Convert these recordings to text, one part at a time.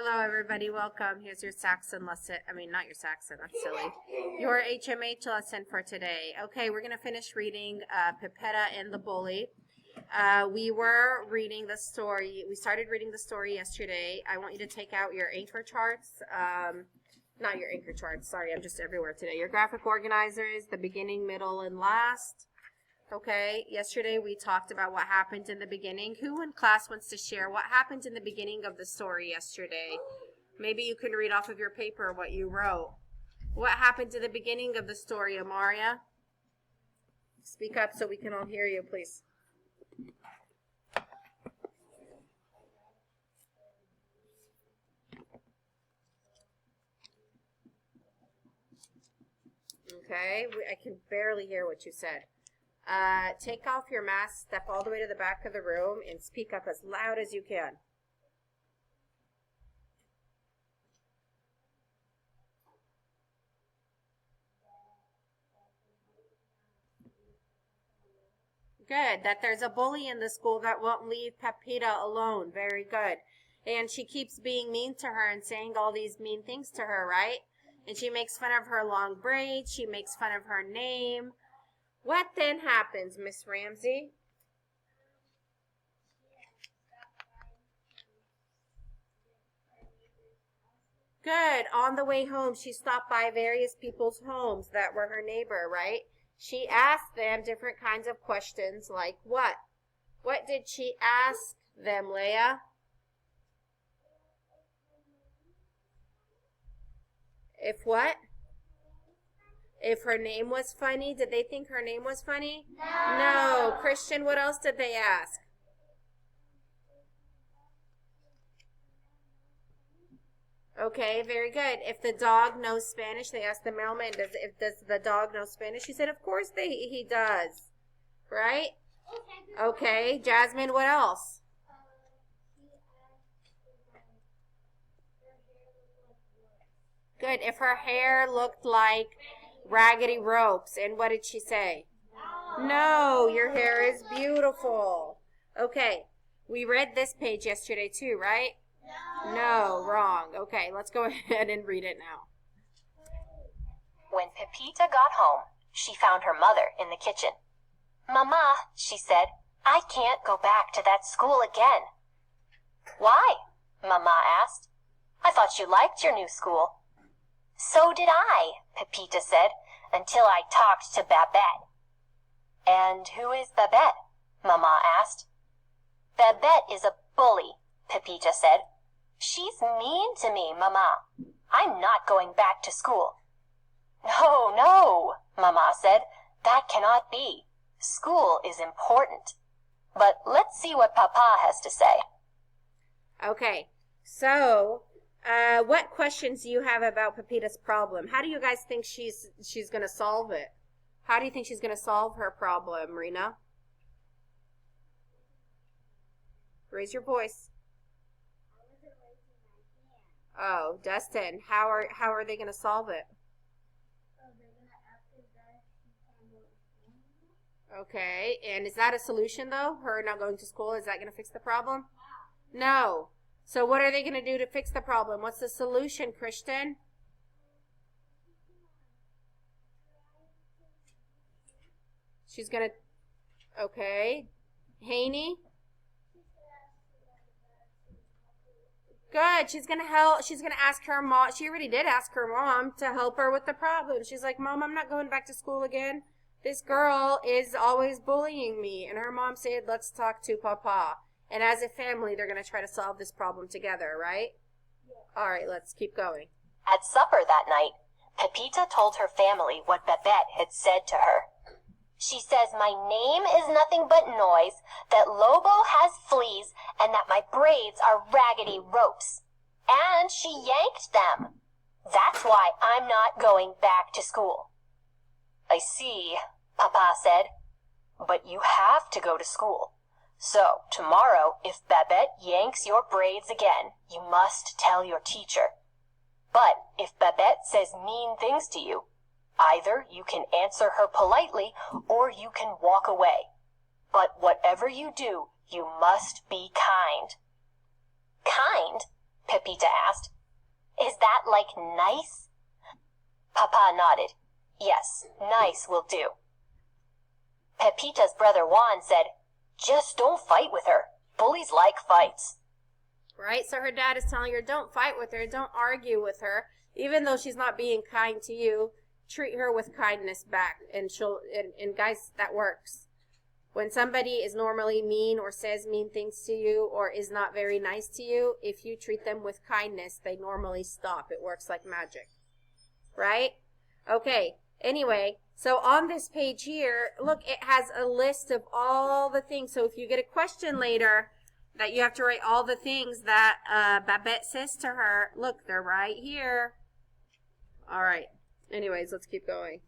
Hello everybody, welcome. Here's your Saxon lesson. Not your Saxon, that's silly. Your HMH lesson for today. Okay, we're going to finish reading Pipetta and the Bully. We were reading the story. We started reading the story yesterday. I want you to take out your anchor charts. Not your anchor charts, sorry, I'm just everywhere today. Your graphic organizers, the beginning, middle, and last. Okay, yesterday we talked about what happened in the beginning. Who in class wants to share what happened in the beginning of the story yesterday? Maybe you can read off of your paper what you wrote. What happened in the beginning of the story, Amaria? Speak up so we can all hear you, please. Okay, I can barely hear what you said. Take off your mask, step all the way to the back of the room, and speak up as loud as you can. Good. That there's a bully in the school that won't leave Pepita alone. Very good. And she keeps being mean to her and saying all these mean things to her, right? And she makes fun of her long braids. She makes fun of her name. What then happens, Miss Ramsey? Good. On the way home, she stopped by various people's homes that were her neighbor, right? She asked them different kinds of questions like what? What did she ask them, Leah? If what? If her name was funny. Did they think her name was funny? No. Christian, what else did they ask? Okay, very good. If the dog knows Spanish, they asked the mailman, does the dog know Spanish? He said, of course he does. Right? Okay, Jasmine, what else? Good. If her hair looked like raggedy ropes. And what did she say? No, your hair is beautiful. Okay, we read this page yesterday too, right? No, wrong. Okay, let's go ahead and read it now. When Pepita got home, she found her mother in the kitchen. "Mama," she said, "I can't go back to that school again." "Why?" Mama asked. "I thought you liked your new school." "So did I," Pepita said, "until I talked to Babette." "And who is Babette?" Mama asked. "Babette is a bully," Pepita said. "She's mean to me, Mama. I'm not going back to school." "No, no," Mama said. "That cannot be. School is important. But let's see what Papa has to say." Okay, so what questions do you have about Pepita's problem? How do you guys think she's going to solve it? How do you think she's going to solve her problem, Rena? Raise your voice. Oh, Dustin, how are they going to solve it? Okay, and is that a solution though? Her not going to school, is that going to fix the problem? No. So what are they going to do to fix the problem? What's the solution, Christian? She's going to, okay. Haney? Good. She's going to help. She's going to ask her mom. She already did ask her mom to help her with the problem. She's like, "Mom, I'm not going back to school again. This girl is always bullying me." And her mom said, "Let's talk to Papa." And as a family, they're going to try to solve this problem together, right? Yeah. All right, let's keep going. At supper that night, Pepita told her family what Babette had said to her. "She says my name is nothing but noise, that Lobo has fleas, and that my braids are raggedy ropes. And she yanked them. That's why I'm not going back to school." "I see," Papa said. "But you have to go to school. So tomorrow, if Babette yanks your braids again, you must tell your teacher. But if Babette says mean things to you, either you can answer her politely or you can walk away. But whatever you do, you must be kind." "Kind?" Pepita asked. Is that like nice? Papa nodded. Yes, nice will do. Pepita's brother Juan said, just don't fight with her. Bullies like fights. Right? So her dad is telling her, don't fight with her, don't argue with her. Even though she's not being kind to you, treat her with kindness back. And guys, that works. When somebody is normally mean or says mean things to you or is not very nice to you, if you treat them with kindness, they normally stop. It works like magic. Right? Okay. Anyway, so on this page here, look, it has a list of all the things. So if you get a question later that you have to write all the things that Babette says to her, look, they're right here. All right. Anyways, let's keep going.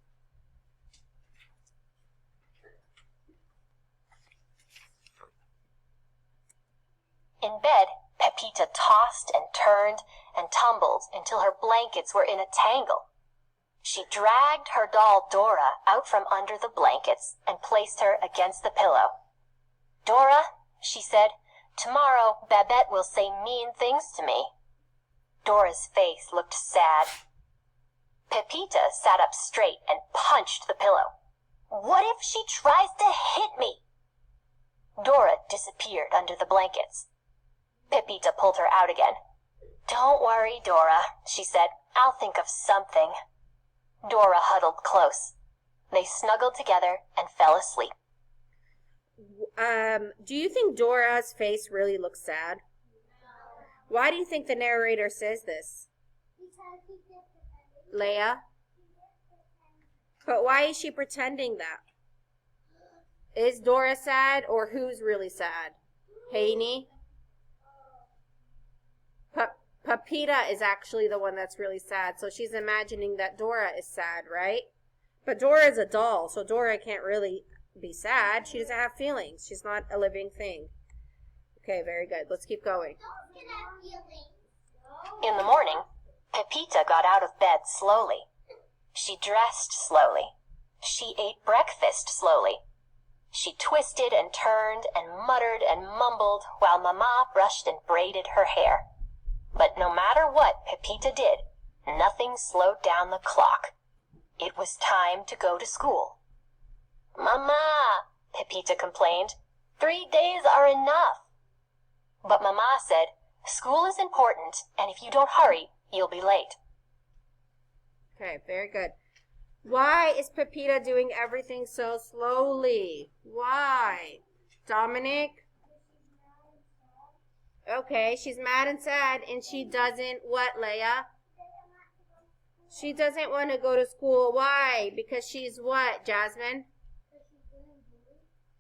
In bed, Pepita tossed and turned and tumbled until her blankets were in a tangle. She dragged her doll Dora out from under the blankets and placed her against the pillow. Dora, she said, tomorrow Babette will say mean things to me. Dora's face looked sad. Pepita sat up straight and punched the pillow. What if she tries to hit me? Dora disappeared under the blankets. Pepita pulled her out again. Don't worry, Dora, she said. I'll think of something. Dora huddled close. They snuggled together and fell asleep. Do you think Dora's face really looks sad? Why do you think the narrator says this? Leia? But why is she pretending that? Is Dora sad or who's really sad? Haney? Pepita is actually the one that's really sad. So she's imagining that Dora is sad, right? But Dora is a doll, so Dora can't really be sad. She doesn't have feelings. She's not a living thing. Okay, very good. Let's keep going. In the morning, Pepita got out of bed slowly. She dressed slowly. She ate breakfast slowly. She twisted and turned and muttered and mumbled while Mama brushed and braided her hair. But no matter what Pepita did, nothing slowed down the clock. It was time to go to school. Mama, Pepita complained, 3 days are enough. But Mama said, school is important, and if you don't hurry, you'll be late. Okay, very good. Why is Pepita doing everything so slowly? Why? Dominic? Okay, she's mad and sad, and she doesn't what, Leia? She doesn't want to go to school. Why? Because she's what, Jasmine?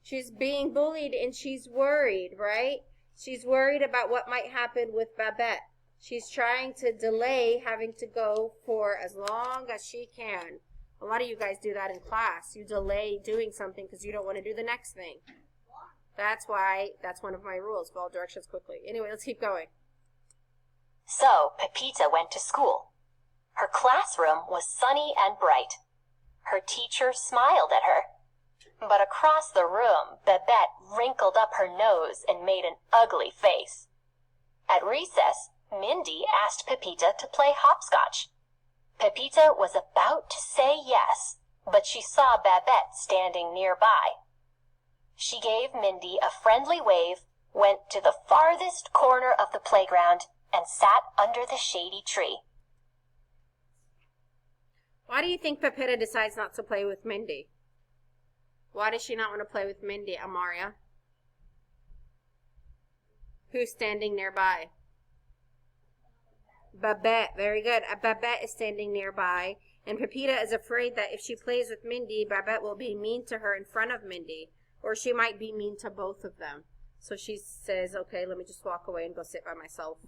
She's being bullied, and she's worried, right? She's worried about what might happen with Babette. She's trying to delay having to go for as long as she can. A lot of you guys do that in class. You delay doing something because you don't want to do the next thing. That's one of my rules. Follow directions quickly. Anyway, let's keep going. So, Pepita went to school. Her classroom was sunny and bright. Her teacher smiled at her. But across the room, Babette wrinkled up her nose and made an ugly face. At recess, Mindy asked Pepita to play hopscotch. Pepita was about to say yes, but she saw Babette standing nearby. She gave Mindy a friendly wave, went to the farthest corner of the playground, and sat under the shady tree. Why do you think Pepita decides not to play with Mindy? Why does she not want to play with Mindy, Amaria? Who's standing nearby? Babette. Very good. Babette is standing nearby. And Pepita is afraid that if she plays with Mindy, Babette will be mean to her in front of Mindy. Or she might be mean to both of them. So she says, okay, let me just walk away and go sit by myself.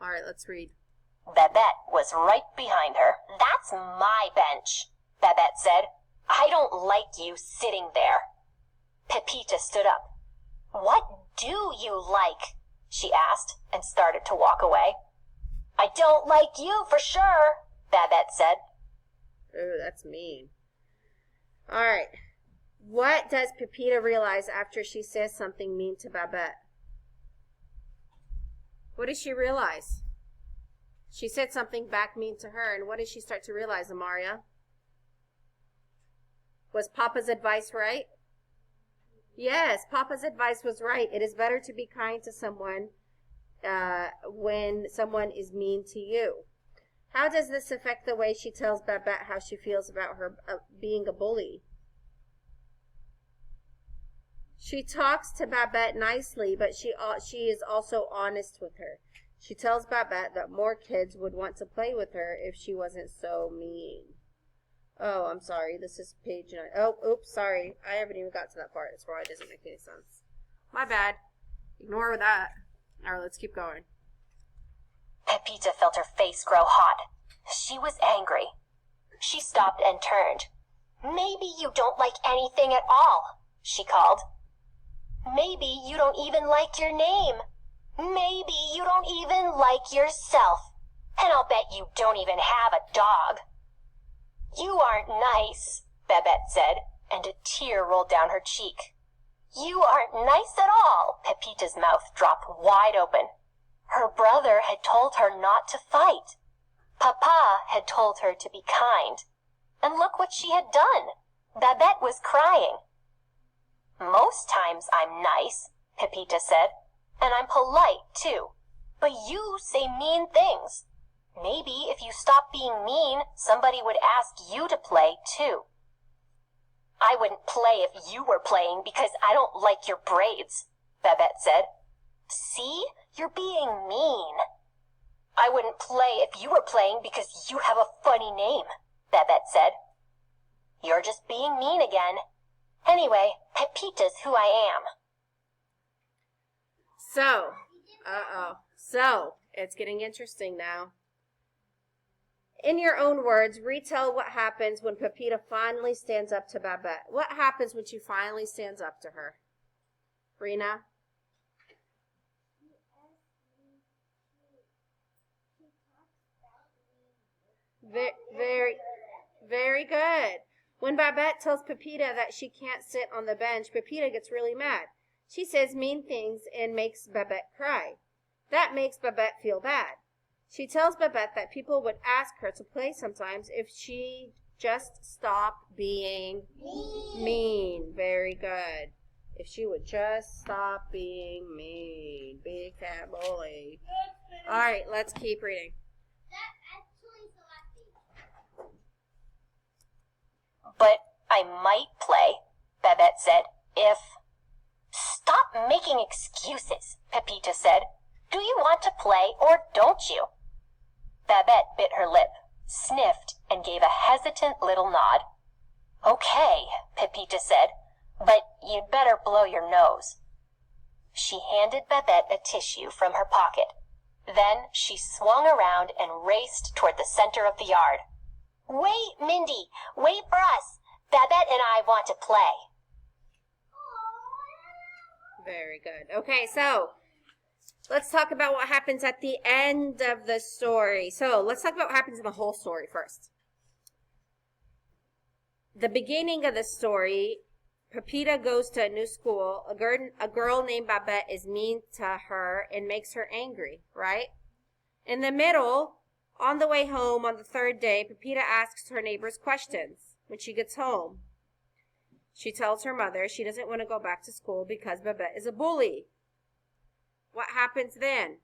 All right, let's read. Babette was right behind her. That's my bench, Babette said. I don't like you sitting there. Pepita stood up. What do you like? She asked and started to walk away. I don't like you for sure, Babette said. Ooh, that's mean. All right. What does Pepita realize after she says something mean to Babette? What did she realize? She said something back mean to her, and what did she start to realize, Amaria? Was Papa's advice right? Yes, Papa's advice was right. It is better to be kind to someone when someone is mean to you. How does this affect the way she tells Babette how she feels about her being a bully? She talks to Babette nicely, but she is also honest with her. She tells Babette that more kids would want to play with her if she wasn't so mean. Oh, I'm sorry. This is page 9. Oh, oops, sorry. I haven't even got to that part. That's why it doesn't make any sense. My bad. Ignore that. All right, let's keep going. Pepita felt her face grow hot. She was angry. She stopped and turned. Maybe you don't like anything at all, she called. Maybe you don't even like your name. Maybe you don't even like yourself. And I'll bet you don't even have a dog. You aren't nice, Babette said, and a tear rolled down her cheek. You aren't nice at all. Pepita's mouth dropped wide open. Her brother had told her not to fight. Papa had told her to be kind. And look what she had done. Babette was crying. Most times I'm nice, Pepita said, and I'm polite too. But you say mean things. Maybe if you stop being mean, somebody would ask you to play too. I wouldn't play if you were playing because I don't like your braids, Babette said. See, you're being mean. I wouldn't play if you were playing because you have a funny name, Babette said. You're just being mean again. Anyway, Pepita's who I am. So, it's getting interesting now. In your own words, retell what happens when Pepita finally stands up to Babette. What happens when she finally stands up to her? Rena? Very good. When Babette tells Pepita that she can't sit on the bench, Pepita gets really mad. She says mean things and makes Babette cry. That makes Babette feel bad. She tells Babette that people would ask her to play sometimes if she just stopped being mean. Very good. If she would just stop being mean. Big fat bully. All right, let's keep reading. But I might play, Babette said, if... Stop making excuses, Pepita said. Do you want to play or don't you? Babette bit her lip, sniffed, and gave a hesitant little nod. Okay, Pepita said, but you'd better blow your nose. She handed Babette a tissue from her pocket. Then she swung around and raced toward the center of the yard. Wait, Mindy, wait for us. Babette and I want to play. Very good. Okay, so let's talk about what happens at the end of the story. So let's talk about what happens in the whole story first. The beginning of the story, Pepita goes to a new school. A girl named Babette is mean to her and makes her angry, right? In the middle, on the way home on the third day, Pepita asks her neighbors questions when she gets home. She tells her mother she doesn't want to go back to school because Babette is a bully. What happens then?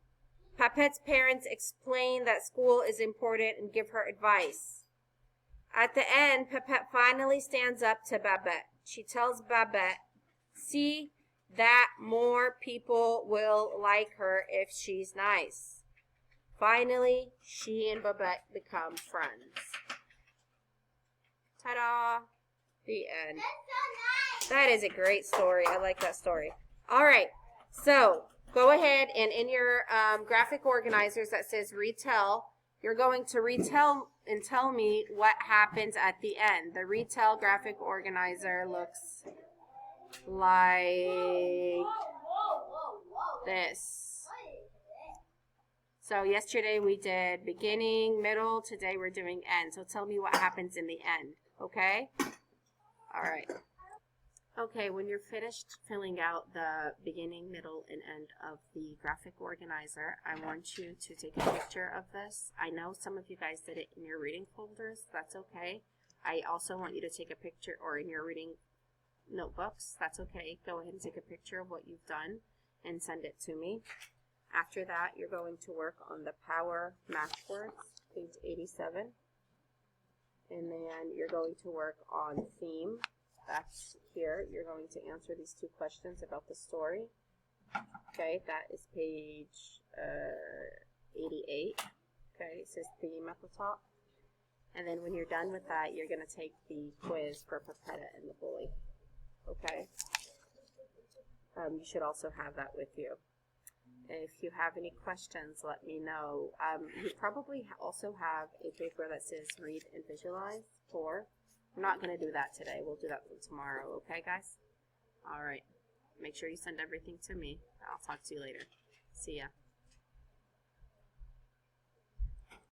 Babette's parents explain that school is important and give her advice. At the end, Babette finally stands up to Babette. She tells Babette, see that more people will like her if she's nice. Finally, she and Babette become friends. Ta-da! The end. That is a great story. I like that story. All right. So, go ahead and in your graphic organizers that says retell, you're going to retell and tell me what happens at the end. The retell graphic organizer looks like this. So yesterday we did beginning, middle. Today we're doing end. So tell me what happens in the end. Okay? All right. Okay, when you're finished filling out the beginning, middle, and end of the graphic organizer, I want you to take a picture of this. I know some of you guys did it in your reading folders. That's okay. I also want you to take a picture, or in your reading notebooks. That's okay. Go ahead and take a picture of what you've done and send it to me. After that, you're going to work on the Power Math Words, page 87. And then you're going to work on theme. That's here. You're going to answer these two questions about the story. Okay, that is page 88. Okay, it says theme at the top. And then when you're done with that, you're going to take the quiz for Pepetta and the Bully. Okay? You should also have that with you. If you have any questions, let me know. You probably also have a paper that says Read and Visualize 4. I'm not going to do that today. We'll do that for tomorrow. Okay, guys? All right. Make sure you send everything to me. I'll talk to you later. See ya.